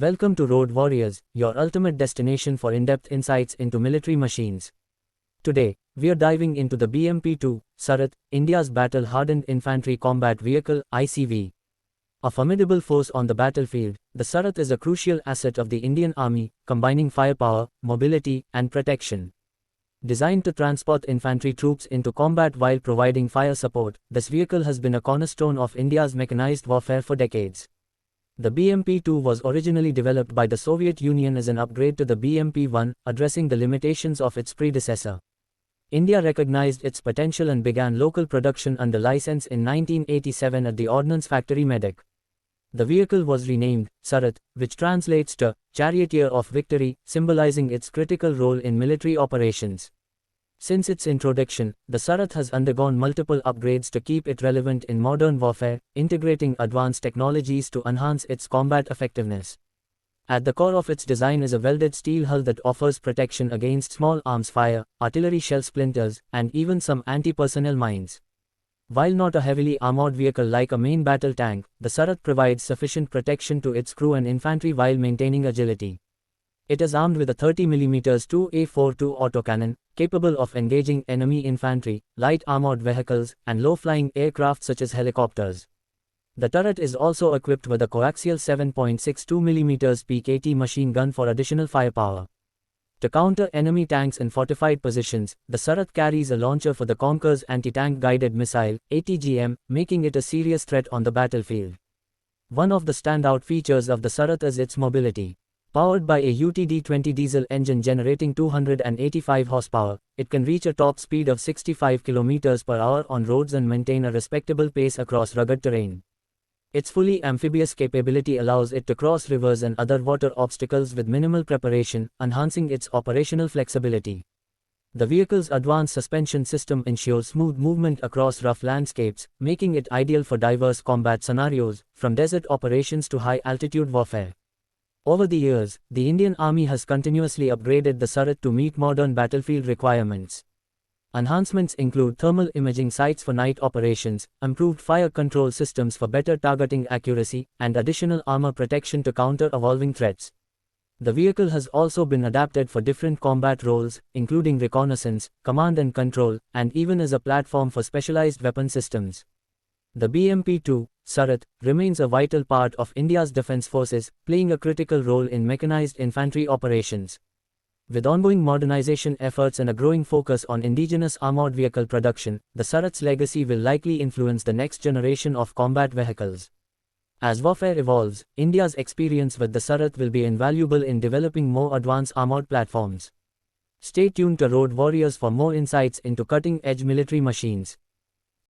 Welcome to Road Warriors, your ultimate destination for in-depth insights into military machines. Today, we are diving into the BMP-2 Sarath, India's battle-hardened infantry combat vehicle (ICV). A formidable force on the battlefield, the Sarath is a crucial asset of the Indian Army, combining firepower, mobility, and protection. Designed to transport infantry troops into combat while providing fire support, this vehicle has been a cornerstone of India's mechanized warfare for decades. The BMP-2 was originally developed by the Soviet Union as an upgrade to the BMP-1, addressing the limitations of its predecessor. India recognized its potential and began local production under license in 1987 at the Ordnance Factory Medak. The vehicle was renamed Sarath, which translates to Charioteer of Victory, symbolizing its critical role in military operations. Since its introduction, the Sarath has undergone multiple upgrades to keep it relevant in modern warfare, integrating advanced technologies to enhance its combat effectiveness. At the core of its design is a welded steel hull that offers protection against small arms fire, artillery shell splinters, and even some anti-personnel mines. While not a heavily armored vehicle like a main battle tank, the Sarath provides sufficient protection to its crew and infantry while maintaining agility. It is armed with a 30mm 2A42 autocannon, capable of engaging enemy infantry, light armored vehicles, and low-flying aircraft such as helicopters. The turret is also equipped with a coaxial 7.62mm PKT machine gun for additional firepower. To counter enemy tanks in fortified positions, the Sarath carries a launcher for the Konkurs anti-tank guided missile, ATGM, making it a serious threat on the battlefield. One of the standout features of the Sarath is its mobility. Powered by a UTD-20 diesel engine generating 285 horsepower, it can reach a top speed of 65 km per hour on roads and maintain a respectable pace across rugged terrain. Its fully amphibious capability allows it to cross rivers and other water obstacles with minimal preparation, enhancing its operational flexibility. The vehicle's advanced suspension system ensures smooth movement across rough landscapes, making it ideal for diverse combat scenarios, from desert operations to high-altitude warfare. Over the years, the Indian Army has continuously upgraded the Sarath to meet modern battlefield requirements. Enhancements include thermal imaging sights for night operations, improved fire control systems for better targeting accuracy, and additional armor protection to counter evolving threats. The vehicle has also been adapted for different combat roles, including reconnaissance, command and control, and even as a platform for specialized weapon systems. The BMP-2 Sarath remains a vital part of India's defense forces, playing a critical role in mechanized infantry operations. With ongoing modernization efforts and a growing focus on indigenous armored vehicle production, the Sarath's legacy will likely influence the next generation of combat vehicles. As warfare evolves, India's experience with the Sarath will be invaluable in developing more advanced armored platforms. Stay tuned to Road Warriors for more insights into cutting-edge military machines.